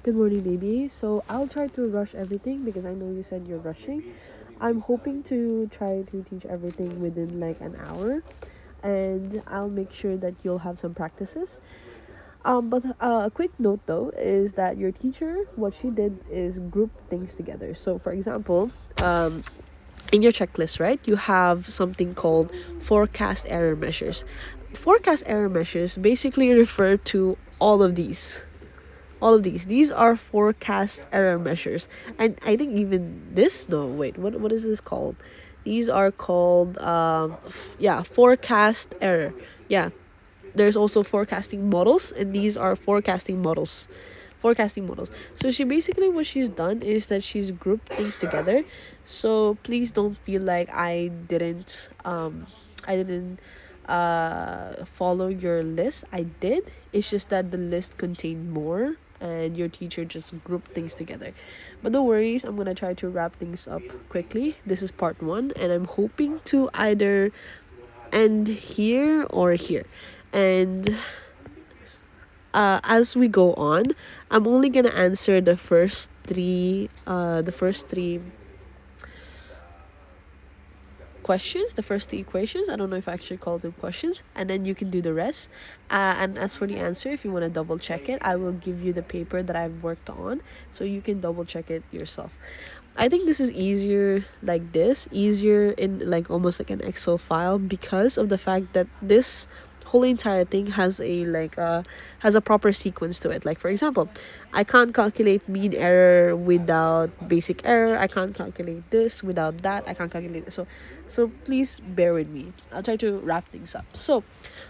Good morning, baby. So I'll try to rush everything because I know you said you're rushing. I'm hoping to try to teach everything within like an hour, and I'll make sure that you'll have some practices. But a quick note though is that your teacher, what she did is group things together. So, for example, in your checklist, right, you have something called forecast error measures. Forecast error measures basically refer to all of these are forecast error measures. And I think even this, no, wait, what is this called? These are called forecast error. Yeah, there's also forecasting models, and these are forecasting models. So she basically, what she's done is that she's grouped things together. So please don't feel like I didn't follow your list. I did. It's just that the list contained more and your teacher just grouped things together. But no worries, I'm gonna try to wrap things up quickly. This is part one, and I'm hoping to either end here or here. And as we go on, I'm only gonna answer the first three questions, the first three equations. I don't know if I actually call them questions, and then you can do the rest. And as for the answer, if you want to double check it, I will give you the paper that I've worked on, so you can double check it yourself. I think this is easier like this, easier in like almost like an Excel file, because of the fact that this whole entire thing has a proper sequence to it. Like, for example, I can't calculate mean error without basic error. I can't calculate this without that. I can't calculate it. So please bear with me. I'll try to wrap things up. So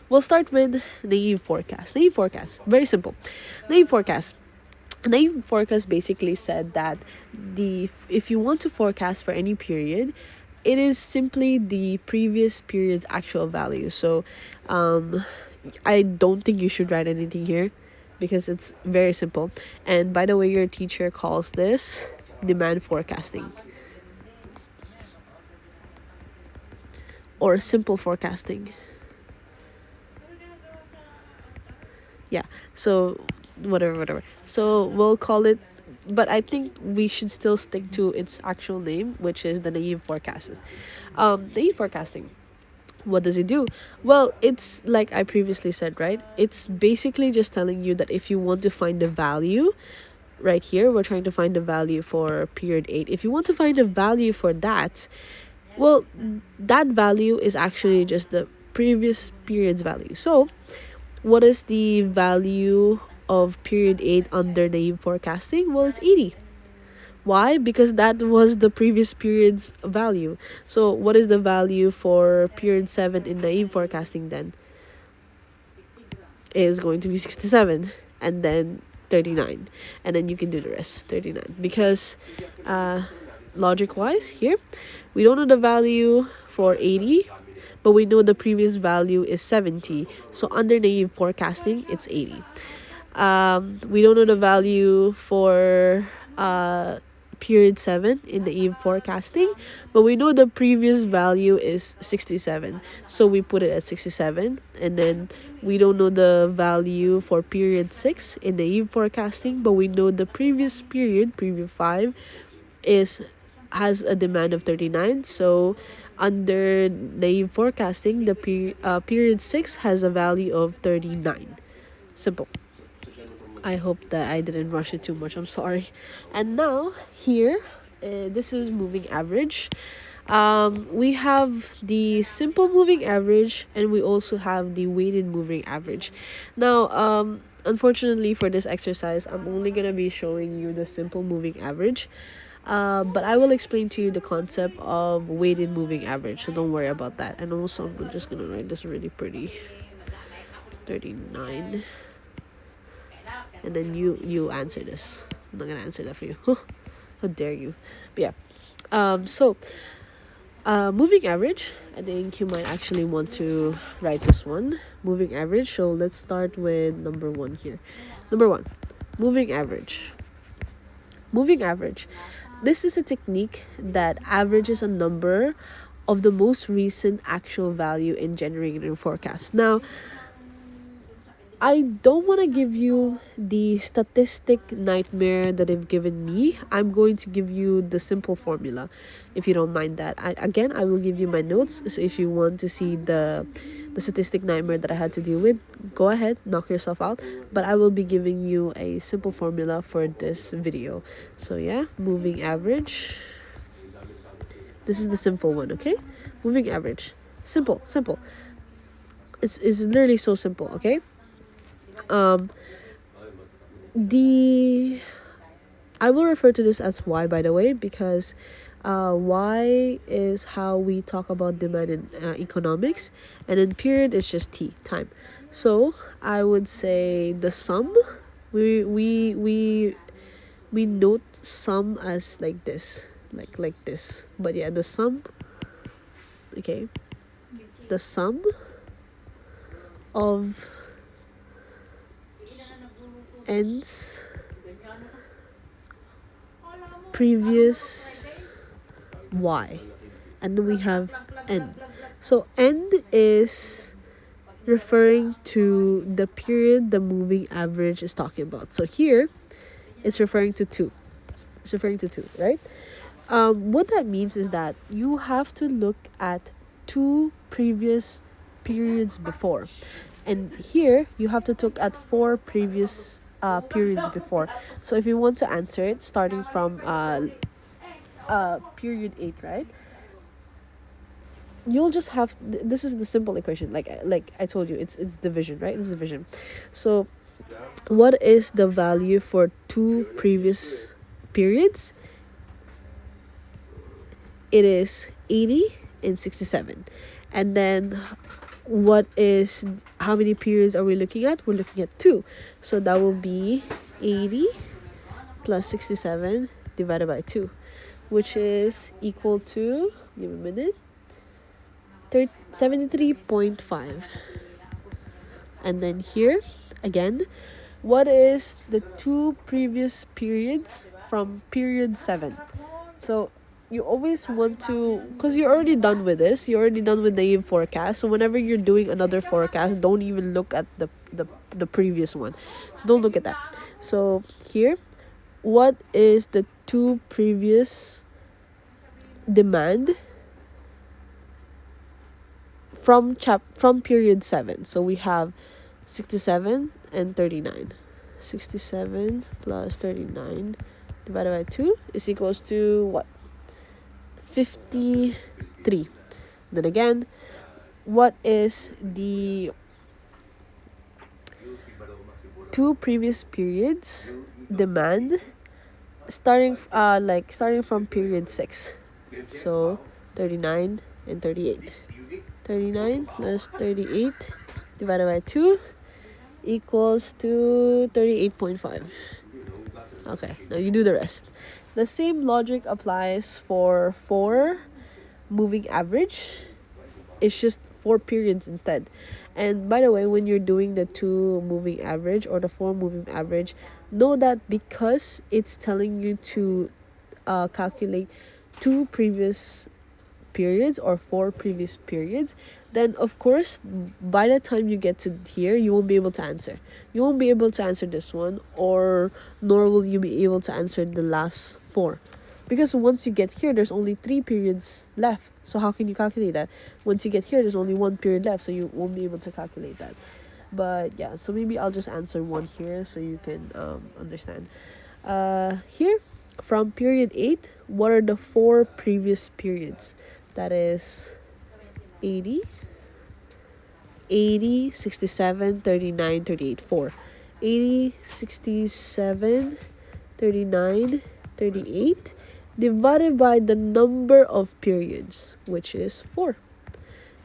we'll start with naive forecast. Naive forecast, very simple. Naive forecast. Naive forecast basically said that if you want to forecast for any period, it is simply the previous period's actual value. So I don't think you should write anything here because it's very simple. And by the way, your teacher calls this demand forecasting or simple forecasting. Yeah, so whatever. So we'll call it, but I think we should still stick to its actual name, which is the naive forecast. Naive forecasting, what does it do? Well, it's like I previously said, right? It's basically just telling you that if you want to find the value, right here we're trying to find the value for period 8. If you want to find a value for that, well, that value is actually just the previous period's value. So what is the value of period 8 under naive forecasting? Well, it's 80. Why? Because that was the previous period's value. So what is the value for period 7 in naive forecasting then? It is going to be 67, and then 39. And then you can do the rest, 39. Because logic wise here, we don't know the value for 80, but we know the previous value is 70. So under naive forecasting, it's 80. We don't know the value for period 7 in naive forecasting, but we know the previous value is 67. So we put it at 67. And then we don't know the value for period 6 in naive forecasting, but we know the previous period 5, has a demand of 39. So under naive forecasting, the period 6 has a value of 39. Simple. I hope that I didn't rush it too much. I'm sorry. And now here, this is moving average. We have the simple moving average, and we also have the weighted moving average. Now, unfortunately for this exercise, I'm only gonna be showing you the simple moving average. But I will explain to you the concept of weighted moving average, so don't worry about that. And also, I'm just gonna write this really pretty, 39. And then you answer this. I'm not gonna answer that for you. How dare you? But yeah. So moving average, I think you might actually want to write this one. Moving average. So let's start with number 1 here. Number 1, moving average. Moving average. This is a technique that averages a number of the most recent actual value in generating a forecast. Now, I don't want to give you the statistic nightmare that they've given me. I'm going to give you the simple formula, if you don't mind that. I will give you my notes. So if you want to see the statistic nightmare that I had to deal with, go ahead, knock yourself out. But I will be giving you a simple formula for this video. So yeah, moving average. This is the simple one, okay? Moving average. Simple, simple. It's literally so simple, okay? The I will refer to this as Y, by the way, because Y is how we talk about demand in economics, and then period is just T, time. So I would say the sum, we note sum as like this, like this. But yeah, the sum, okay, the sum of ends previous Y, and then we have N. So N is referring to the period the moving average is talking about. So here it's referring to 2. It's referring to 2, right? What that means is that you have to look at 2 previous periods before, and here you have to look at 4 previous periods before. So if you want to answer it starting from period 8, right, you'll just have this is the simple equation, like I told you, it's division, right? It's division. So what is the value for 2 previous periods? It is 80 and 67. And then what is, how many periods are we looking at? We're looking at 2. So that will be 80 plus 67 divided by 2, which is equal to, give me a minute, 73.5. And then here again, what is the 2 previous periods from period 7? So you always want to, because you're already done with this, you're already done with the forecast. So whenever you're doing another forecast, don't even look at the previous one. So don't look at that. So here, what is the 2 previous demand from period 7? So we have 67 and 39. 67 plus 39 divided by 2 is equals to what? 53. Then again, what is the 2 previous periods demand starting from period 6? So 39 and 38. 39 plus 38 divided by 2 equals to 38.5. Okay, now you do the rest. The same logic applies for 4 moving average. It's just 4 periods instead. And by the way, when you're doing the 2 moving average or the 4 moving average, know that because it's telling you to calculate 2 previous periods or 4 previous periods, then of course by the time you get to here, you won't be able to answer. You won't be able to answer this one, or nor will you be able to answer the last 4, because once you get here, there's only 3 periods left. So how can you calculate that? Once you get here, there's only 1 period left, so you won't be able to calculate that. But yeah, so maybe I'll just answer one here so you can understand. Here, from period 8, what are the 4 previous periods? That is 80, 67, 39, 38, 4. 80, 67, 39, 38 divided by the number of periods, which is 4.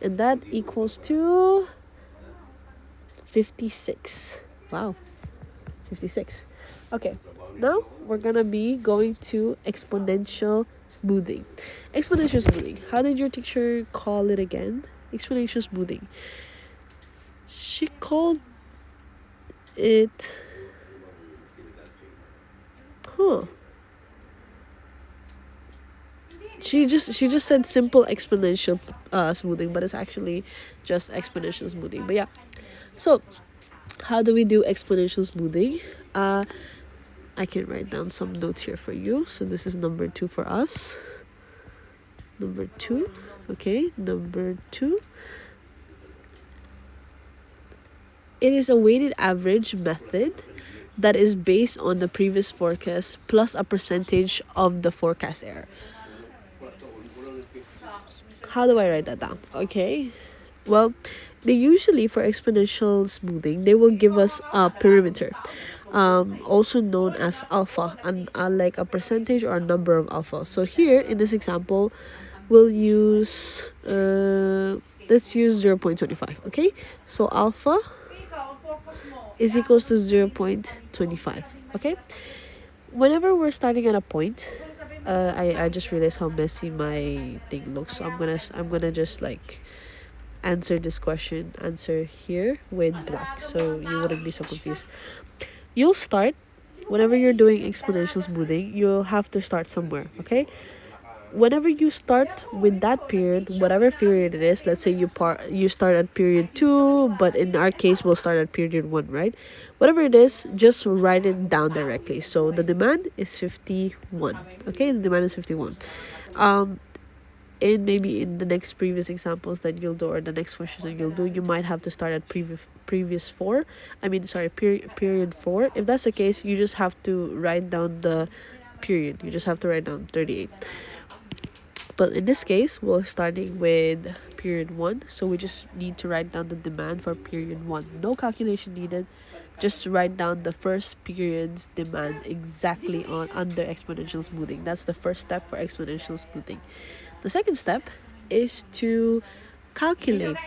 And that equals to 56. Wow, 56. Okay, now we're gonna be going to exponential smoothing. Exponential smoothing. How did your teacher call it again? Exponential smoothing. She called it... She just said simple exponential smoothing, but it's actually just exponential smoothing. But yeah, so How do we do exponential smoothing? I can write down some notes here for you. So this is number 2 for us. Number 2. Okay, number 2. It is a weighted average method that is based on the previous forecast plus a percentage of the forecast error. How do I write that down? Okay. Well, they usually, for exponential smoothing, they will give us a perimeter, also known as alpha, and like a percentage or a number of alpha. So here in this example, we'll use let's use 0.25. Okay, so alpha is equals to 0.25. Okay, whenever we're starting at a point, I just realized how messy my thing looks, so I'm gonna just like answer this question, answer here with black, so you wouldn't be so confused. You'll start, whenever you're doing exponential smoothing, you'll have to start somewhere. Okay, whenever you start with that period, whatever period it is, let's say you start at period 2, but in our case we'll start at period 1, right? Whatever it is, just write it down directly. So the demand is 51. Okay, the demand is 51. And maybe in the next previous examples that you'll do, or the next questions that you'll do, you might have to start at previous 4. Period 4. If that's the case, you just have to write down the period. You just have to write down 38. But in this case, we're starting with period 1, so we just need to write down the demand for period 1. No calculation needed. Just write down the first period's demand exactly on under exponential smoothing. That's the first step for exponential smoothing. The second step is to calculate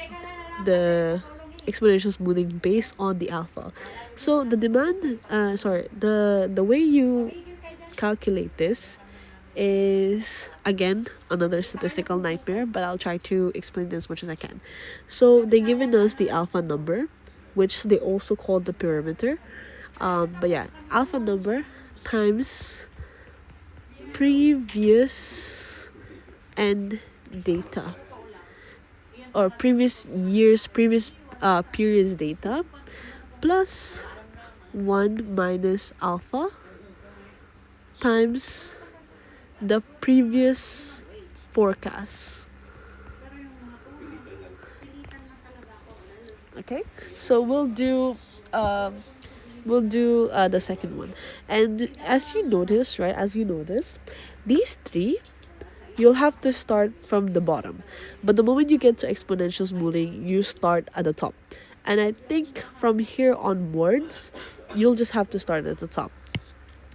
the exponential smoothing based on the alpha. So the demand, the way you calculate this is, again, another statistical nightmare, but I'll try to explain it as much as I can. So they given us the alpha number, which they also call the perimeter. But yeah, alpha number times previous end data, or previous periods data, plus 1 minus alpha times the previous forecast. Okay, so we'll do the second one. And as you notice, right, as you know this, these three, you'll have to start from the bottom, but the moment you get to exponential smoothing, you start at the top. And I think from here onwards, you'll just have to start at the top.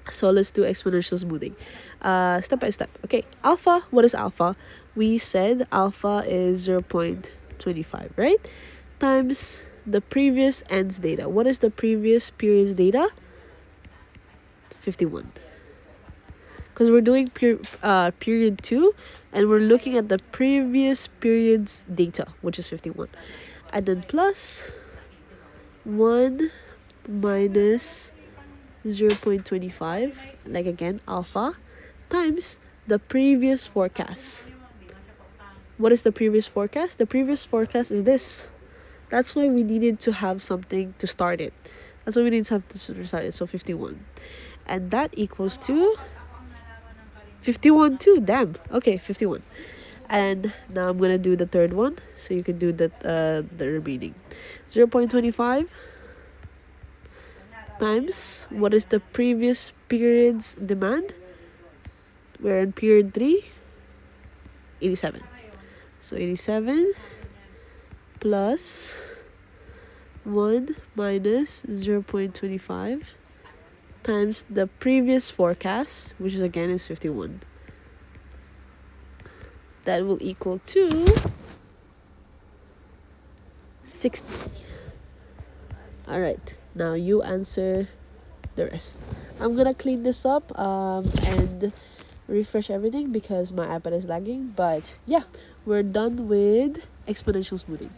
So let's do exponential smoothing step by step. Okay, alpha, what is alpha? We said alpha is 0.25, right? Times the previous ends data. What is the previous period's data? 51. Because we're doing period 2, and we're looking at the previous period's data, which is 51. And then plus 1 minus 0.25, like again, alpha, times the previous forecast. What is the previous forecast? The previous forecast is this. That's why we needed to have something to start it. That's why we need to have to start it. So 51. And that equals to 51 too. Damn. Okay, 51. And now I'm gonna do the third one, so you can do the remaining. 0.25 times, what is the previous period's demand? We're in period 3, 87. So 87 plus 1 minus 0.25 times the previous forecast, which is again is 51. That will equal to 60. Alright, now you answer the rest. I'm gonna clean this up and refresh everything because my iPad is lagging. But yeah, we're done with exponential smoothing.